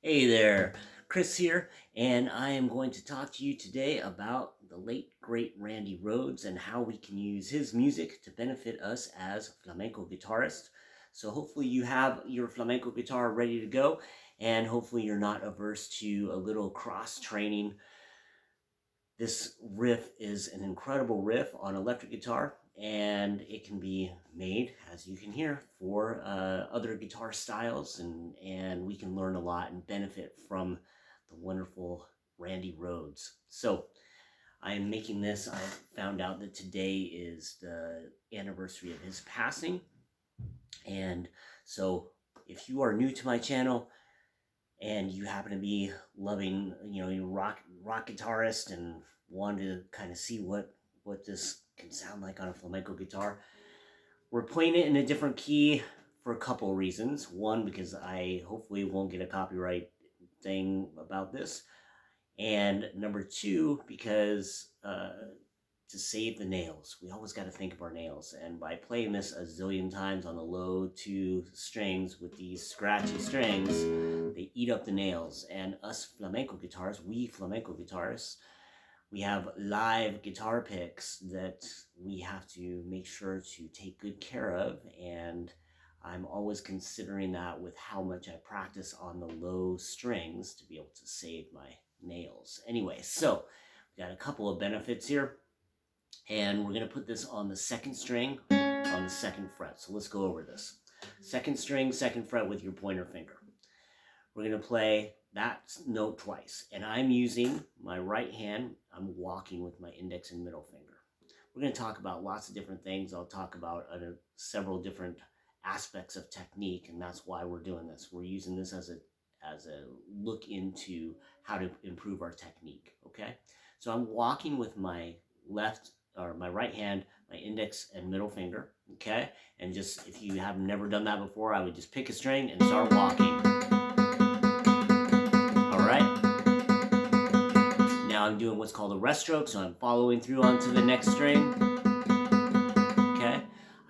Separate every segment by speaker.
Speaker 1: Hey there, Chris here, and I am going to talk to you today about the late great Randy Rhoads and how we can use his music to benefit us as flamenco guitarists. So hopefully you have your flamenco guitar ready to go, and hopefully you're not averse to a little cross training. This riff is an incredible riff on electric guitar, and it can be made, as you can hear, for other guitar styles, and we can learn a lot and benefit from the wonderful Randy Rhoads. So I am making this. I found out that today is the anniversary of his passing, and so if you are new to my channel and you happen to be loving, you rock guitarist and want to kind of see what this can sound like on a flamenco guitar, we're playing it in a different key for a couple of reasons. One, because I hopefully won't get a copyright thing about this, and number two, because to save the nails. We always got to think of our nails, and by playing this a zillion times on the low 2 strings with these scratchy strings, they eat up the nails. And us flamenco guitarists, we flamenco guitarists, we have live guitar picks that we have to make sure to take good care of, and I'm always considering that with how much I practice on the low strings to be able to save my nails. Anyway, so we got a couple of benefits here. And we're going to put this on the second string on the second fret. So let's go over this. Second string, second fret with your pointer finger. We're going to play that note twice. And I'm using my right hand. I'm walking with my index and middle finger. We're going to talk about lots of different things. I'll talk about several different aspects of technique, and that's why we're doing this. We're using this as a look into how to improve our technique, okay? So I'm walking with my my right hand, my index and middle finger, okay? And just, if you have never done that before, I would just pick a string and start walking. All right? Now I'm doing what's called a rest stroke, so I'm following through onto the next string, okay?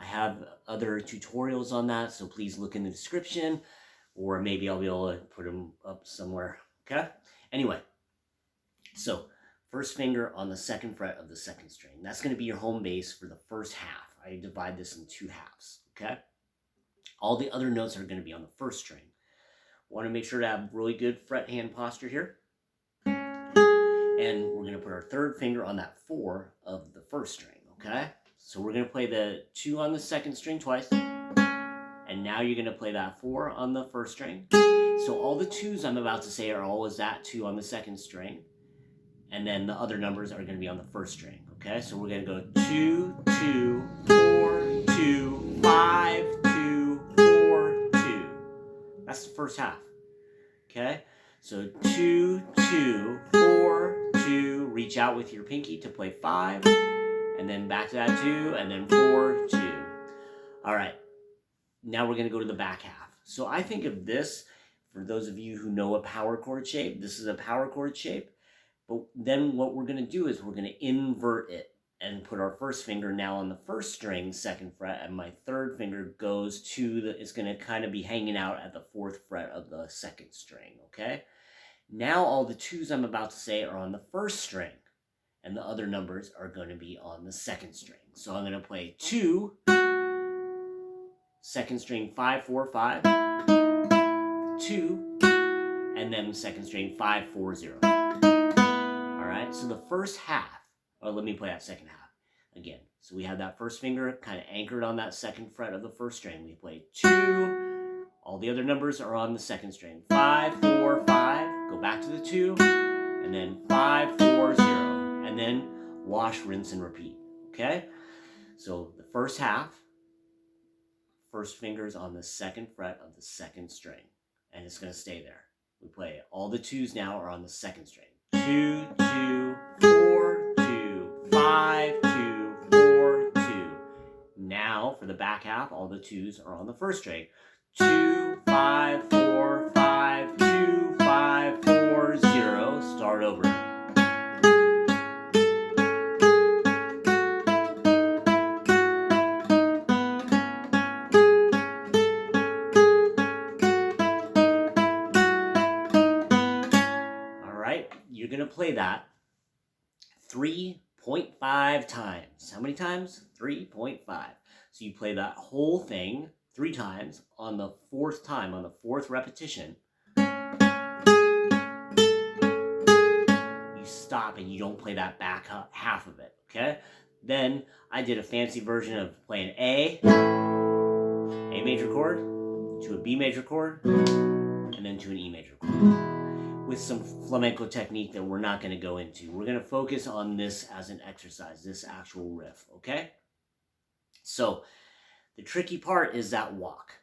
Speaker 1: I have other tutorials on that, so please look in the description, or maybe I'll be able to put them up somewhere, okay? Anyway, so first finger on the second fret of the second string. That's going to be your home base for the first half. I divide this in 2 halves, okay? All the other notes are going to be on the first string. Want to make sure to have really good fret hand posture here. And we're going to put our third finger on that 4 of the first string, okay? So we're going to play the 2 on the second string twice. And now you're going to play that 4 on the first string. So all the 2s I'm about to say are always that 2 on the second string. And then the other numbers are going to be on the first string, okay? So we're going to go 2, 2, 4, 2, 5, 2, 4, 2. That's the first half, okay? So 2, 2, 4, 2. Reach out with your pinky to play 5. And then back to that 2, and then 4, 2. All right. Now we're going to go to the back half. So I think of this, for those of you who know a power chord shape, this is a power chord shape. But then what we're going to do is we're going to invert it and put our first finger now on the first string, second fret, and my third finger goes to it's going to kind of be hanging out at the 4th fret of the second string, okay? Now all the 2s I'm about to say are on the first string, and the other numbers are going to be on the second string. So I'm going to play 2, second string 5, 4, 5, 2, and then second string 5, 4, 0. Alright, so the first half, or let me play that second half again. So we have that first finger kind of anchored on that second fret of the first string. We play 2, all the other numbers are on the second string. 5, 4, 5, go back to the 2, and then 5, 4, 0, and then wash, rinse, and repeat, okay? So the first half, first finger's on the second fret of the second string, and it's going to stay there. We play all the 2s now are on the second string. 2, 2, 4, 2, 5, 2, 4, 2. Now, for the back half, all the 2s are on the first string. 2, 5, 4, 5, 2, 5, 4, 0. Start over. going to play that 3.5 times. How many times? 3.5. So you play that whole thing 3 times. On the 4th time, on the 4th repetition, you stop and you don't play that back half of it, okay? Then I did a fancy version of playing A major chord, to a B major chord, and then to an E major chord, with some flamenco technique that we're not going to go into. We're going to focus on this as an exercise, this actual riff, okay? So the tricky part is that walk.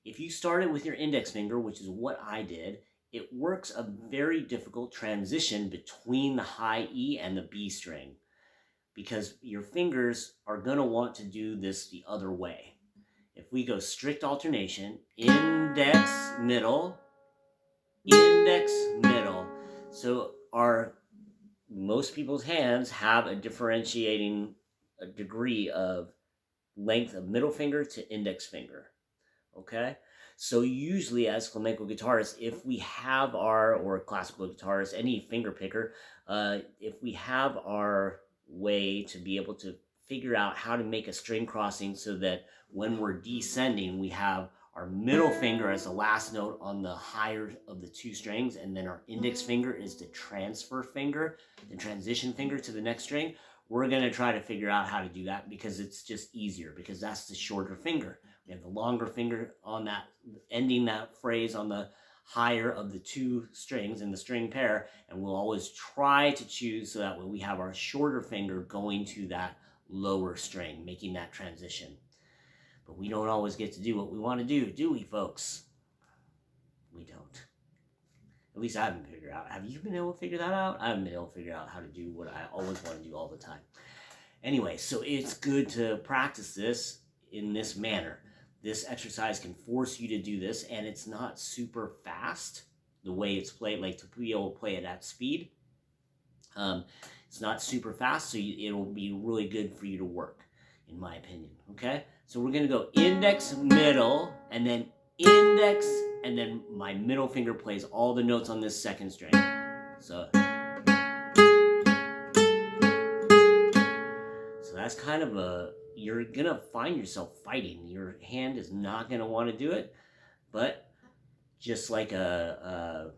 Speaker 1: If you start it with your index finger, which is what I did, it works a very difficult transition between the high E and the B string, because your fingers are going to want to do this the other way. If we go strict alternation, index, middle, index, middle. So most people's hands have a differentiating degree of length of middle finger to index finger. Okay? So usually as flamenco guitarists, if we have or classical guitarists, any finger picker, if we have our way to be able to figure out how to make a string crossing so that when we're descending, we have our middle finger as the last note on the higher of the 2 strings, and then our index finger is the transfer finger, the transition finger to the next string. We're going to try to figure out how to do that because it's just easier, because that's the shorter finger. We have the longer finger on that, ending that phrase on the higher of the 2 strings in the string pair, and we'll always try to choose so that way we have our shorter finger going to that lower string, making that transition. But we don't always get to do what we want to do we, folks? We don't. At least I haven't figured out. Have you been able to figure that out? I haven't been able to figure out how to do what I always want to do all the time. Anyway, so it's good to practice this in this manner. This exercise can force you to do this, and it's not super fast the way it's played, like to be able to play it at speed. It's not super fast, so it'll be really good for you to work, in my opinion, okay? So we're going to go index, middle, and then index, and then my middle finger plays all the notes on this second string. So that's kind of you're going to find yourself fighting. Your hand is not going to want to do it, but just like a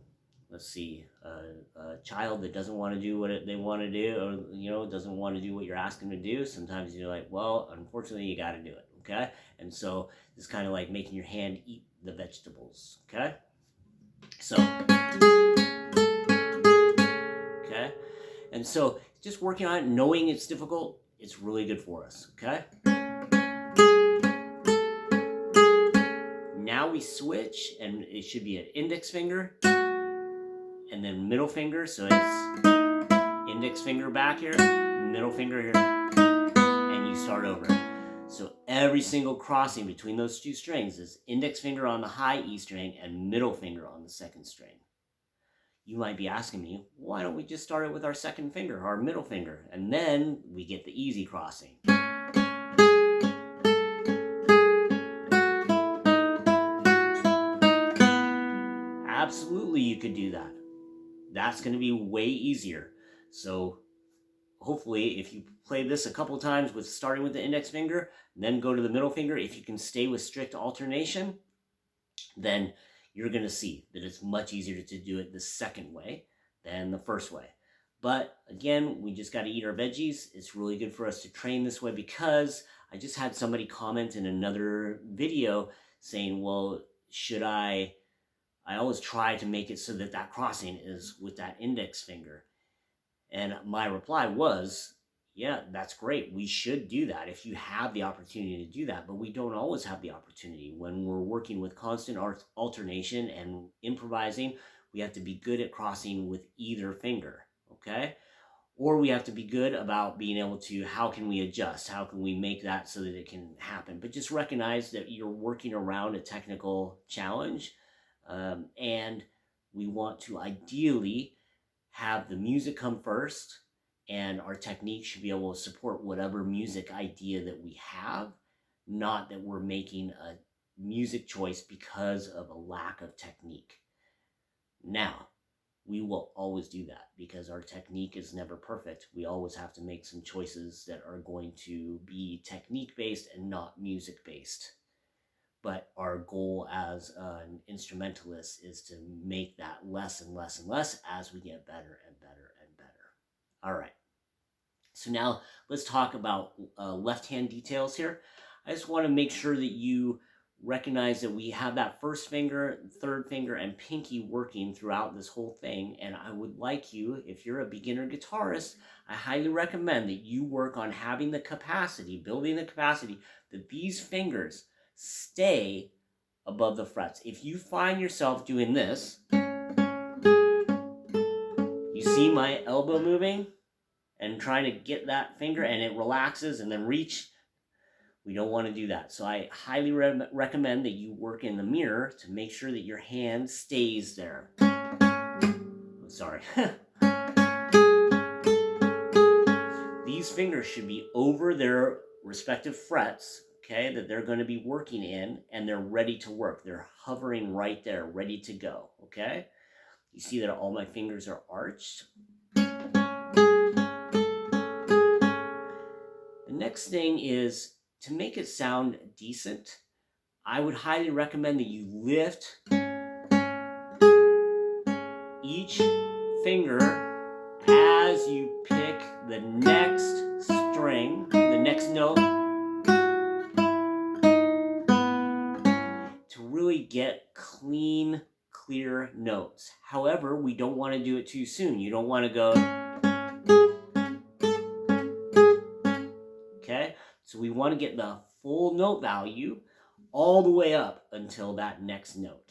Speaker 1: child that doesn't want to do what they want to do, or doesn't want to do what you're asking them to do, sometimes you're like, well, unfortunately you got to do it, okay? And so it's kind of like making your hand eat the vegetables, okay? So okay, and so just working on it, knowing it's difficult, it's really good for us, okay? Now we switch, and it should be an index finger and then middle finger, so it's index finger back here, middle finger here, and you start over. So every single crossing between those 2 strings is index finger on the high E string and middle finger on the second string. You might be asking me, why don't we just start it with our second finger, our middle finger, and then we get the easy crossing. Absolutely, you could do that. That's going to be way easier. So hopefully, if you play this a couple times with starting with the index finger, then go to the middle finger, if you can stay with strict alternation, then you're going to see that it's much easier to do it the second way than the first way. But again, we just got to eat our veggies. It's really good for us to train this way, because I just had somebody comment in another video saying, well, should I always try to make it so that that crossing is with that index finger. And my reply was, yeah, that's great. We should do that if you have the opportunity to do that. But we don't always have the opportunity. When we're working with constant alternation and improvising, we have to be good at crossing with either finger, okay? Or we have to be good about being able to, how can we adjust? How can we make that so that it can happen? But just recognize that you're working around a technical challenge. And we want to ideally have the music come first, and our technique should be able to support whatever music idea that we have, not that we're making a music choice because of a lack of technique. Now, we will always do that because our technique is never perfect. We always have to make some choices that are going to be technique based and not music based. But our goal as an instrumentalist is to make that less and less and less as we get better and better and better. All right. So now let's talk about left-hand details here. I just want to make sure that you recognize that we have that first finger, third finger, and pinky working throughout this whole thing. And I would like you, if you're a beginner guitarist, I highly recommend that you work on having the capacity, building the capacity, that these fingers stay above the frets. If you find yourself doing this, you see my elbow moving and trying to get that finger and it relaxes and then reach. We don't want to do that. So I highly recommend that you work in the mirror to make sure that your hand stays there. Sorry. These fingers should be over their respective frets, okay, that they're going to be working in, and they're ready to work. They're hovering right there, ready to go, okay? You see that all my fingers are arched. The next thing is, to make it sound decent, I would highly recommend that you lift each finger as you pick the next string, the next note, to really get clean, clear notes. However, we don't want to do it too soon. You don't want to go, okay? So we want to get the full note value all the way up until that next note.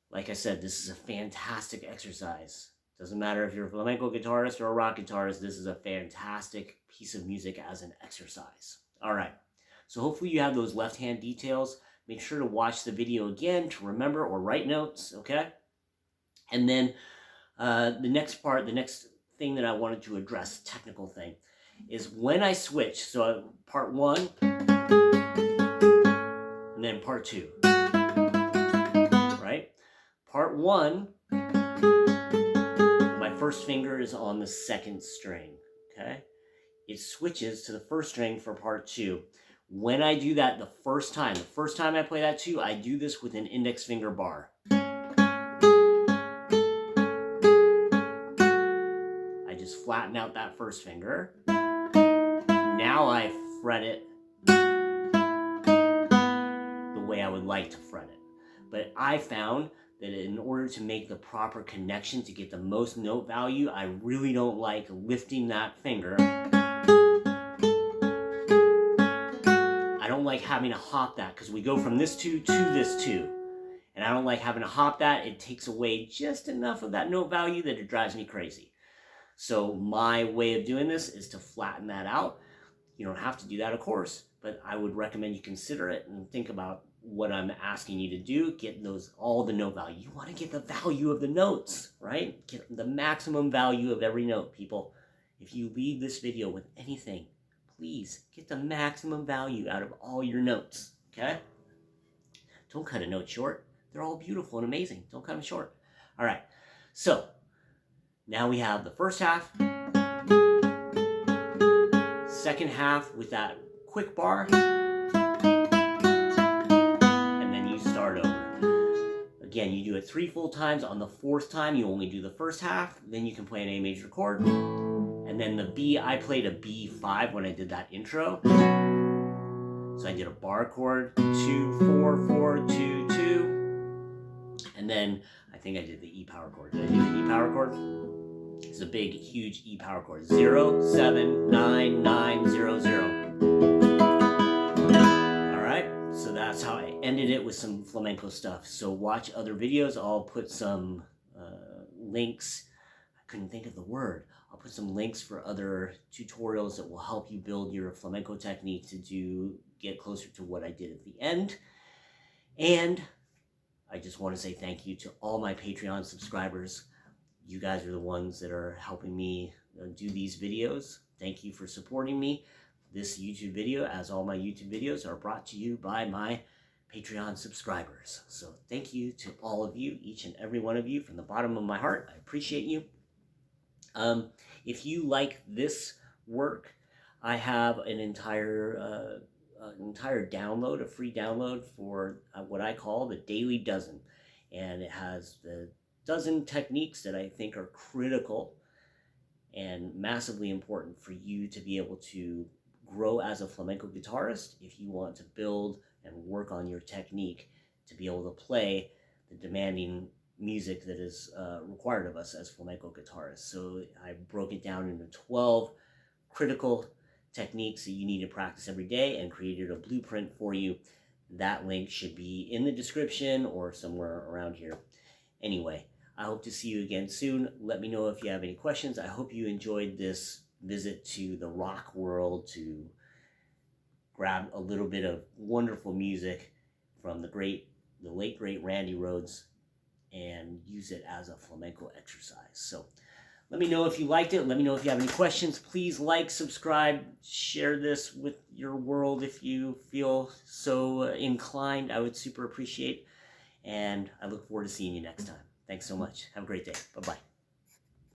Speaker 1: Like I said, this is a fantastic exercise. Doesn't matter if you're a flamenco guitarist or a rock guitarist, this is a fantastic piece of music as an exercise. All right, so hopefully you have those left-hand details. Make sure to watch the video again to remember or write notes, okay? And then the next thing that I wanted to address, technical thing, is when I switch, so part 1, and then part 2, right? Part 1, my first finger is on the second string, okay? It switches to the first string for part 2. When I do that the first time I play that 2, I do this with an index finger bar. I just flatten out that first finger. Now I fret it the way I would like to fret it. But I found that in order to make the proper connection to get the most note value, I really don't like lifting that finger. I don't like having to hop that because we go from this 2 to this 2. And I don't like having to hop that. It takes away just enough of that note value that it drives me crazy. So my way of doing this is to flatten that out. You don't have to do that, of course, but I would recommend you consider it and think about what I'm asking you to do. Get all the note value. You want to get the value of the notes, right? Get the maximum value of every note, people. If you leave this video with anything, please get the maximum value out of all your notes, okay? Don't cut a note short. They're all beautiful and amazing. Don't cut them short. All right, so now we have the first half, second half with that quick bar, and then you start over. Again, you do it 3 full times. On the 4th time, you only do the first half. Then you can play an A major chord. And then the B, I played a B5 when I did that intro. So I did a bar chord, 2, 4, 4, 2, 2. And then I think I did the E power chord. Did I do the E power chord? It's a big, huge E power chord. 0, 7, 9, 9, 0, 0. All right, so that's how I ended it with some flamenco stuff. So watch other videos. I'll put some links. I couldn't think of the word. I'll put some links for other tutorials that will help you build your flamenco technique to get closer to what I did at the end. And I just want to say thank you to all my Patreon subscribers. You guys are the ones that are helping me do these videos. Thank you for supporting me. This YouTube video, as all my YouTube videos, are brought to you by my Patreon subscribers. So thank you to all of you, each and every one of you, from the bottom of my heart. I appreciate you. If you like this work, I have an entire download, a free download for what I call the Daily Dozen. And it has the dozen techniques that I think are critical and massively important for you to be able to grow as a flamenco guitarist if you want to build and work on your technique to be able to play the demanding music that is required of us as flamenco guitarists. So I broke it down into 12 critical techniques that you need to practice every day and created a blueprint for you. That link should be in the description or somewhere around here. Anyway, I hope to see you again soon. Let me know if you have any questions. I hope you enjoyed this visit to the rock world to grab a little bit of wonderful music from the late great Randy Rhoads and use it as a flamenco exercise. So let me know if you liked it. Let me know if you have any questions. Please like, subscribe, share this with your world if you feel so inclined. I would super appreciate. And I look forward to seeing you next time. Thanks so much. Have a great day. Bye-bye.